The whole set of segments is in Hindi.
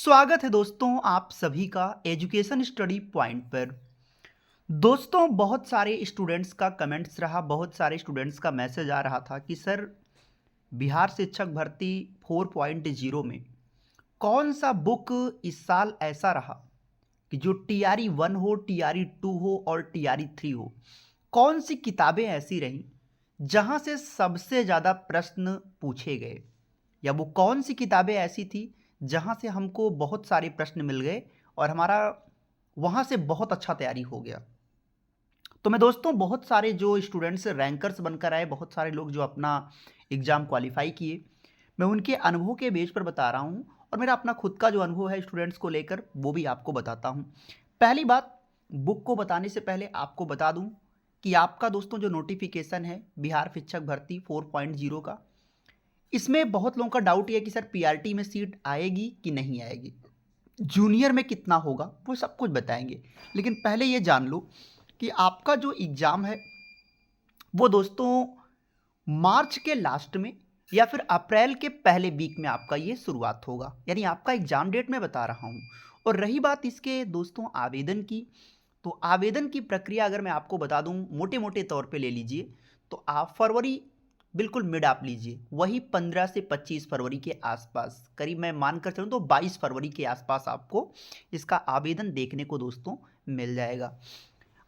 स्वागत है दोस्तों आप सभी का एजुकेशन स्टडी पॉइंट पर। दोस्तों बहुत सारे स्टूडेंट्स का कमेंट्स रहा, बहुत सारे स्टूडेंट्स का मैसेज आ रहा था कि सर बिहार शिक्षक भर्ती 4.0 में कौन सा बुक इस साल ऐसा रहा कि जो टीआरई 1 हो, टीआरई 2 हो और टीआरई 3 हो, कौन सी किताबें ऐसी रहीं जहां से सबसे ज़्यादा प्रश्न पूछे गए, या वो कौन सी किताबें ऐसी थी जहां से हमको बहुत सारे प्रश्न मिल गए और हमारा वहां से बहुत अच्छा तैयारी हो गया। तो मैं दोस्तों बहुत सारे जो स्टूडेंट्स रैंकर्स बनकर आए, बहुत सारे लोग जो अपना एग्ज़ाम क्वालिफाई किए, मैं उनके अनुभव के बेस पर बता रहा हूँ और मेरा अपना खुद का जो अनुभव है स्टूडेंट्स को लेकर वो भी आपको बताता हूँ। पहली बात, बुक को बताने से पहले आपको बता दूँ कि आपका दोस्तों जो नोटिफिकेशन है बिहार शिक्षक भर्ती 4.0 का, इसमें बहुत लोगों का डाउट ये है कि सर पीआरटी में सीट आएगी कि नहीं आएगी, जूनियर में कितना होगा, वो सब कुछ बताएंगे। लेकिन पहले ये जान लो कि आपका जो एग्ज़ाम है वो दोस्तों मार्च के लास्ट में या फिर अप्रैल के पहले वीक में आपका ये शुरुआत होगा, यानी आपका एग्ज़ाम डेट मैं बता रहा हूँ। और रही बात इसके दोस्तों आवेदन की, तो आवेदन की प्रक्रिया अगर मैं आपको बता दूं मोटे मोटे तौर पे ले लीजिए, तो आप फरवरी बिल्कुल मिड आप लीजिए, वही 15 से 25 फरवरी के आसपास, करीब मैं मानकर चलूँ तो 22 फरवरी के आसपास आपको इसका आवेदन देखने को दोस्तों मिल जाएगा।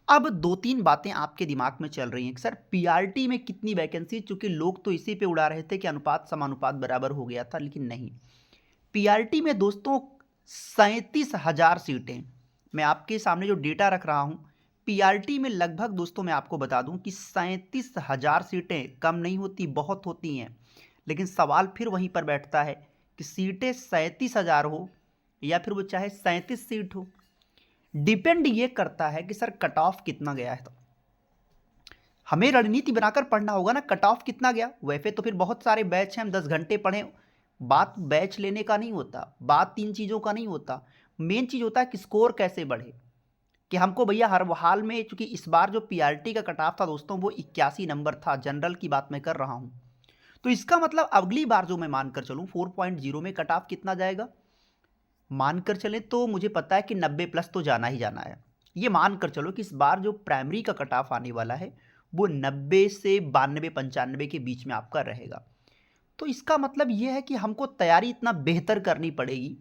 अब दो तीन बातें आपके दिमाग में चल रही हैं कि सर पीआरटी में कितनी वैकेंसी, चूंकि लोग तो इसी पे उड़ा रहे थे कि अनुपात समानुपात बराबर हो गया था, लेकिन नहीं। पीआरटी में दोस्तों 37,000 सीटें, मैं आपके सामने जो डेटा रख रहा हूं, पीआरटी में लगभग दोस्तों मैं आपको बता दूं कि 37,000 सीटें कम नहीं होती, बहुत होती हैं। लेकिन सवाल फिर वहीं पर बैठता है कि सीटें 37,000 हो या फिर वो चाहे 37 सीट हो, डिपेंड ये करता है कि सर कट ऑफ कितना गया है। तो हमें रणनीति बनाकर पढ़ना होगा ना, कट ऑफ कितना गया। वैसे तो फिर बहुत सारे बैच हैं, हम 10 घंटे पढ़ें, बात बैच लेने का नहीं होता, बात तीन चीज़ों का नहीं होता। मेन चीज़ होता है कि स्कोर कैसे बढ़े, कि हमको भैया हर हाल में, चूंकि इस बार जो पीआरटी का कट ऑफ था दोस्तों वो 81 नंबर था, जनरल की बात मैं कर रहा हूँ। तो इसका मतलब अगली बार जो मैं मानकर चलूँ 4.0 में कट ऑफ कितना जाएगा, मानकर चलें तो मुझे पता है कि 90 प्लस तो जाना ही जाना है। ये मानकर चलो कि इस बार जो प्राइमरी का कट ऑफ आने वाला है वो 90 से 92-95 के बीच में आपका रहेगा। तो इसका मतलब ये है कि हमको तैयारी इतना बेहतर करनी पड़ेगी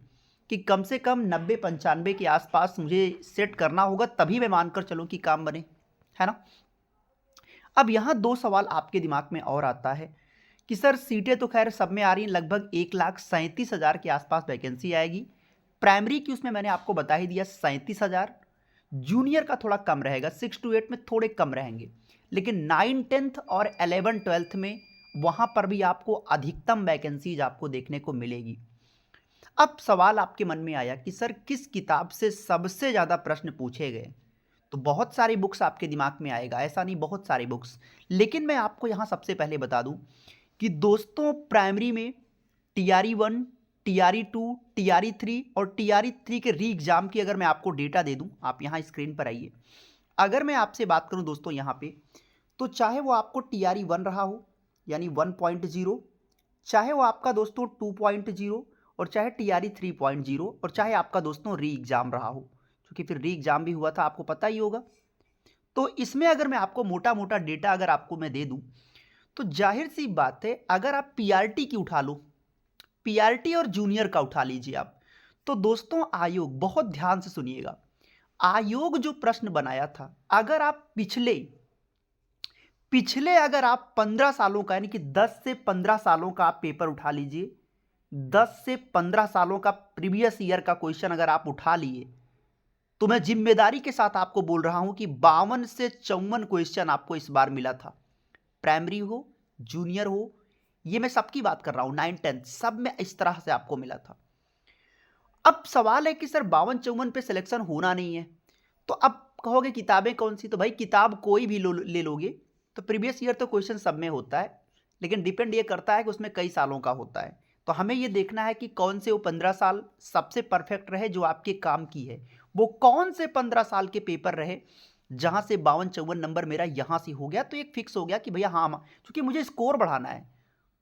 कि कम से कम 90-95 के आसपास मुझे सेट करना होगा, तभी मैं मानकर चलूँ कि काम बने, है ना। अब यहाँ दो सवाल आपके दिमाग में और आता है कि सर सीटें तो खैर सब में आ रही हैं, लगभग 1,37,000 के आसपास वैकेंसी आएगी। प्राइमरी की उसमें मैंने आपको बता ही दिया 37,000, जूनियर का थोड़ा कम रहेगा, 6 to 8 में थोड़े कम रहेंगे, लेकिन 9th-10th और 11th-12th में वहाँ पर भी आपको अधिकतम वैकेंसीज आपको देखने को मिलेगी। अब सवाल आपके मन में आया कि सर किस किताब से सबसे ज़्यादा प्रश्न पूछे गए, तो बहुत सारी बुक्स आपके दिमाग में आएगा, ऐसा नहीं बहुत सारी बुक्स, लेकिन मैं आपको यहाँ सबसे पहले बता दूँ कि दोस्तों प्राइमरी में टीआरई 1, टीआरई 2, टीआरई 3 और टीआरई 3 के री एग्ज़ाम की अगर मैं आपको डेटा दे दूं, आप यहाँ स्क्रीन पर आइए। अगर मैं आपसे बात करूं दोस्तों यहाँ पे, तो चाहे वो आपको टीआरई 1 रहा हो यानी 1.0, चाहे वो आपका दोस्तों 2.0 और चाहे टीआरई 3.0 और चाहे आपका दोस्तों री एग्ज़ाम रहा हो, क्योंकि फिर री एग्ज़ाम भी हुआ था, आपको पता ही होगा। तो इसमें अगर मैं आपको मोटा मोटा डेटा अगर आपको मैं दे दूं, तो जाहिर सी बात है अगर आप पीआरटी की उठा लो, पीआरटी और जूनियर का उठा लीजिए आप, तो दोस्तों आयोग, बहुत ध्यान से सुनिएगा, आयोग जो प्रश्न बनाया था, अगर आप पिछले पिछले अगर आप 15 सालों का यानी कि 10 से 15 सालों का आप पेपर उठा लीजिए, 10 से 15 सालों का प्रीवियस ईयर का क्वेश्चन अगर आप उठा लिए, तो मैं जिम्मेदारी के साथ आपको बोल रहा हूं कि 52 से 54 क्वेश्चन आपको इस बार मिला था। प्राइमरी हो, जूनियर हो, ये मैं सबकी बात कर रहा हूं, 9th-10th सब में इस तरह से आपको मिला था। अब सवाल है कि सर 52-54 पे सिलेक्शन होना नहीं है, तो अब कहोगे किताबें कौन सी, तो भाई किताब कोई भी ले लोगे तो प्रीवियस ईयर तो क्वेश्चन सब में होता है, लेकिन डिपेंड ये करता है कि उसमें कई सालों का होता है। तो हमें ये देखना है कि कौन से वो 15 साल सबसे परफेक्ट रहे जो आपके काम की है, वो कौन से 15 साल के पेपर रहे जहां से 52-54 नंबर मेरा यहां से हो गया, तो एक फिक्स हो गया कि भैया हाँ, क्योंकि मुझे स्कोर बढ़ाना है,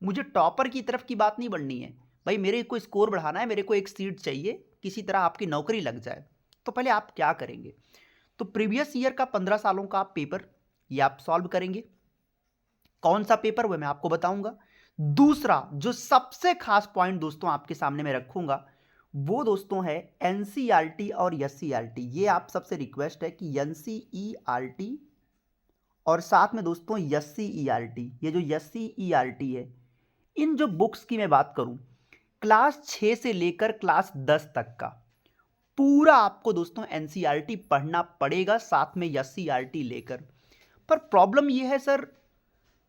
मुझे टॉपर की तरफ की बात नहीं बढ़नी है भाई, मेरे को स्कोर बढ़ाना है, मेरे को एक सीट चाहिए, किसी तरह आपकी नौकरी लग जाए, तो पहले आप क्या करेंगे? तो प्रीवियस ईयर का 15 सालों का आप पेपर ये आप सॉल्व करेंगे। कौन सा पेपर वो मैं आपको बताऊंगा। दूसरा जो सबसे खास पॉइंट दोस्तों आपके सामने मैं रखूंगा वो दोस्तों है एनसीईआरटी और एससीईआरटी। ये आप सबसे रिक्वेस्ट है कि एनसीईआरटी और साथ में दोस्तों एससीईआरटी, ये जो एससीईआरटी है, इन जो बुक्स की मैं बात करूं, क्लास 6 से लेकर क्लास 10 तक का पूरा आपको दोस्तों एनसीईआरटी पढ़ना पड़ेगा, साथ में एससीईआरटी लेकर। पर प्रॉब्लम ये है सर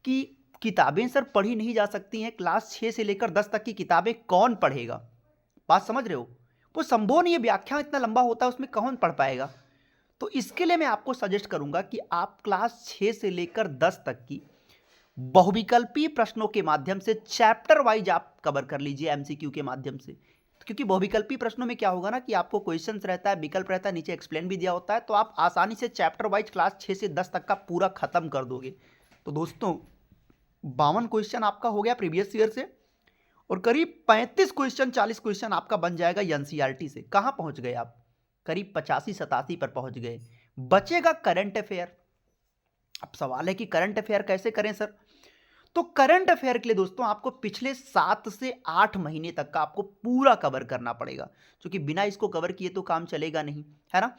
कि किताबें सर पढ़ी नहीं जा सकती हैं। क्लास 6 से लेकर 10 तक की किताबें कौन पढ़ेगा? बात समझ रहे हो? वो संभव नहीं है, व्याख्या इतना लंबा होता है, उसमें कौन पढ़ पाएगा? तो इसके लिए मैं आपको सजेस्ट करूंगा कि आप क्लास 6 से लेकर 10 तक की बहुविकल्पीय प्रश्नों के माध्यम से चैप्टर वाइज आप कवर कर लीजिए एमसीक्यू के माध्यम से। क्योंकि बहुविकल्पीय प्रश्नों में क्या होगा ना कि आपको क्वेश्चंस रहता है, विकल्प रहता है, नीचे एक्सप्लेन भी दिया होता है, तो आप आसानी से चैप्टर वाइज क्लास 6 से 10 तक का पूरा खत्म कर दोगे। तो दोस्तों 52 क्वेश्चन आपका हो गया प्रीवियस ईयर से, और करीब 35 क्वेश्चन 40 क्वेश्चन आपका बन जाएगा एनसीईआरटी से। कहां पहुंच गए आप? करीब 85-87 पर पहुंच गए। बचेगा करंट अफेयर। अब सवाल है कि करंट अफेयर कैसे करें सर? तो करंट अफेयर के लिए दोस्तों आपको पिछले 7 से 8 महीने तक का आपको पूरा कवर करना पड़ेगा, क्योंकि बिना इसको कवर किए तो काम चलेगा नहीं, है ना?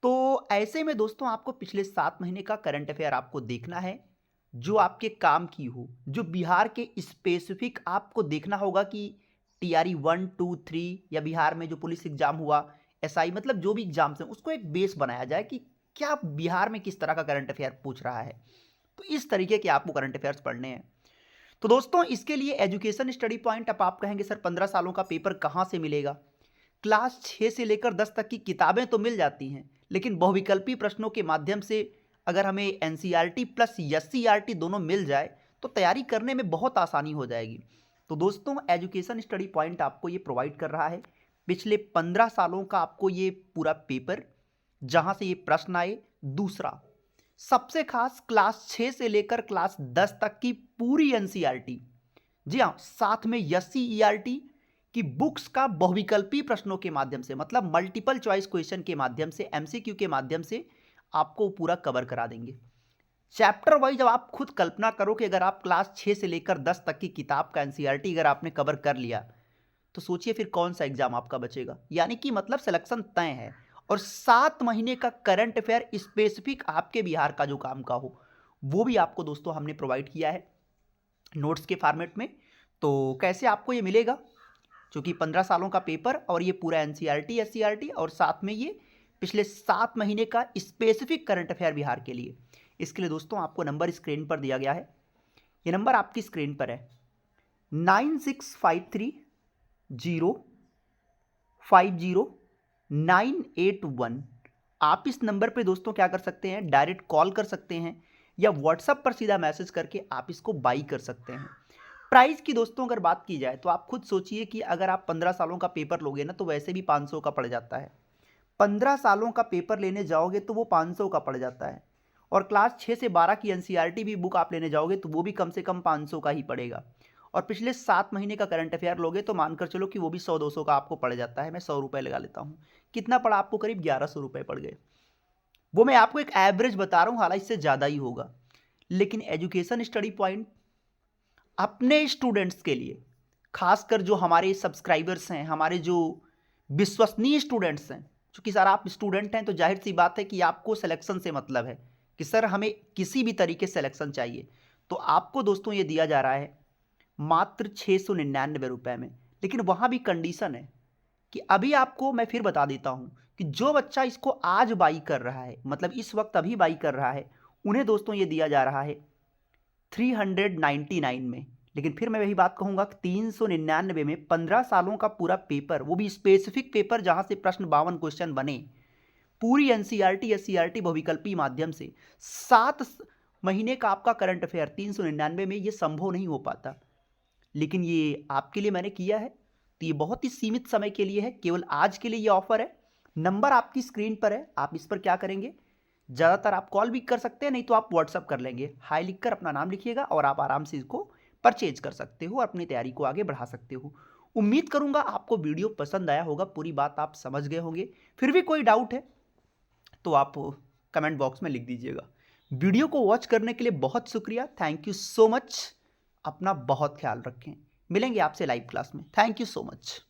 तो ऐसे में दोस्तों आपको पिछले 7 महीने का करंट अफेयर आपको देखना है, जो आपके काम की हो, जो बिहार के स्पेसिफिक आपको देखना होगा कि टीआरई 1, 2, 3 या बिहार में जो पुलिस एग्जाम हुआ, एसआई, मतलब जो भी एग्जाम्स हैं उसको एक बेस बनाया जाए कि क्या बिहार में किस तरह का करंट अफेयर पूछ रहा है। तो इस तरीके के आपको करंट अफेयर्स पढ़ने हैं। तो दोस्तों इसके लिए एजुकेशन स्टडी पॉइंट, अब आप कहेंगे सर 15 सालों का पेपर कहाँ से मिलेगा? क्लास 6 से लेकर 10 तक की किताबें तो मिल जाती हैं, लेकिन बहुविकल्पी प्रश्नों के माध्यम से अगर हमें एनसीईआरटी प्लस एससीईआरटी दोनों मिल जाए तो तैयारी करने में बहुत आसानी हो जाएगी। तो दोस्तों एजुकेशन स्टडी पॉइंट आपको ये प्रोवाइड कर रहा है पिछले 15 सालों का आपको ये पूरा पेपर, जहां से ये प्रश्न आए। दूसरा सबसे खास क्लास 6 से लेकर क्लास 10 तक की पूरी एनसीईआरटी, जी हाँ, साथ में एससीईआरटी की बुक्स का बहुविकल्पी प्रश्नों के माध्यम से, मतलब मल्टीपल चॉइस क्वेश्चन के माध्यम से, एमसीक्यू के माध्यम से आपको पूरा कवर करा देंगे चैप्टर वाइज। अब आप खुद कल्पना करो कि अगर आप क्लास 6 से लेकर 10 तक की किताब का एनसीईआरटी अगर आपने कवर कर लिया, तो सोचिए फिर कौन सा एग्जाम आपका बचेगा। यानी कि मतलब सिलेक्शन तय है। और 7 महीने का करंट अफेयर स्पेसिफिक आपके बिहार का जो काम का हो, वो भी आपको दोस्तों हमने प्रोवाइड किया है नोट्स के फॉर्मेट में। तो कैसे आपको ये मिलेगा? क्योंकि 15 सालों का पेपर और ये पूरा एनसीईआरटी एससीईआरटी और साथ में ये पिछले 7 महीने का स्पेसिफिक करंट अफेयर बिहार के लिए। इसके लिए दोस्तों आपको नंबर स्क्रीन पर दिया गया है, ये नंबर आपकी स्क्रीन पर है 9653050981। आप इस नंबर पे दोस्तों क्या कर सकते हैं, डायरेक्ट कॉल कर सकते हैं या व्हाट्सएप पर सीधा मैसेज करके आप इसको बाई कर सकते हैं। प्राइस की दोस्तों अगर बात की जाए तो आप खुद सोचिए कि अगर आप 15 सालों का पेपर लोगे ना तो वैसे भी 500 का पड़ जाता है। 15 सालों का पेपर लेने जाओगे तो वो 500 का पड़ जाता है, और क्लास 6 से 12 की एनसीईआरटी भी बुक आप लेने जाओगे तो वो भी कम से कम 500 का ही पड़ेगा। और पिछले 7 महीने का करंट अफेयर लोगे तो मानकर चलो कि वो भी 100-200 का आपको पड़ जाता है। मैं 100 रुपये लगा लेता हूँ, कितना पड़ा आपको? करीब 1100 रुपये पड़ गए। वो मैं आपको एक एवरेज बता रहा हूँ, हालांकि इससे ज़्यादा ही होगा। लेकिन एजुकेशन स्टडी पॉइंट अपने स्टूडेंट्स के लिए, खासकर जो हमारे सब्सक्राइबर्स हैं, हमारे जो विश्वसनीय स्टूडेंट्स हैं, क्योंकि सर आप स्टूडेंट हैं तो जाहिर सी बात है कि आपको सिलेक्शन से मतलब है कि सर हमें किसी भी तरीके से सिलेक्शन चाहिए, तो आपको दोस्तों ये दिया जा रहा है मात्र 699 रुपये में। लेकिन वहाँ भी कंडीशन है कि अभी आपको मैं फिर बता देता हूँ कि जो बच्चा इसको आज बाई कर रहा है, मतलब इस वक्त अभी बाई कर रहा है, उन्हें दोस्तों ये दिया जा रहा है 399 में। लेकिन फिर मैं वही बात कहूँगा कि 399 में 15 सालों का पूरा पेपर, वो भी स्पेसिफिक पेपर जहाँ से प्रश्न 52 क्वेश्चन बने, पूरी एनसीईआरटी एससीईआरटी बहुविकल्पी माध्यम से 7 महीने का आपका करंट अफेयर 399 में, ये संभव नहीं हो पाता। लेकिन ये आपके लिए मैंने किया है, तो ये बहुत ही सीमित समय के लिए है, केवल आज के लिए ये ऑफर है। नंबर आपकी स्क्रीन पर है, आप इस पर क्या करेंगे, ज़्यादातर आप कॉल भी कर सकते हैं, नहीं तो आप व्हाट्सअप कर लेंगे। हाई लिखकर अपना नाम लिखिएगा और आप आराम से इसको परचेज कर सकते हो, अपनी तैयारी को आगे बढ़ा सकते हो। उम्मीद करूंगा आपको वीडियो पसंद आया होगा, पूरी बात आप समझ गए होंगे। फिर भी कोई डाउट है तो आप कमेंट बॉक्स में लिख दीजिएगा। वीडियो को वॉच करने के लिए बहुत शुक्रिया, थैंक यू सो मच। अपना बहुत ख्याल रखें, मिलेंगे आपसे लाइव क्लास में। Thank you so much.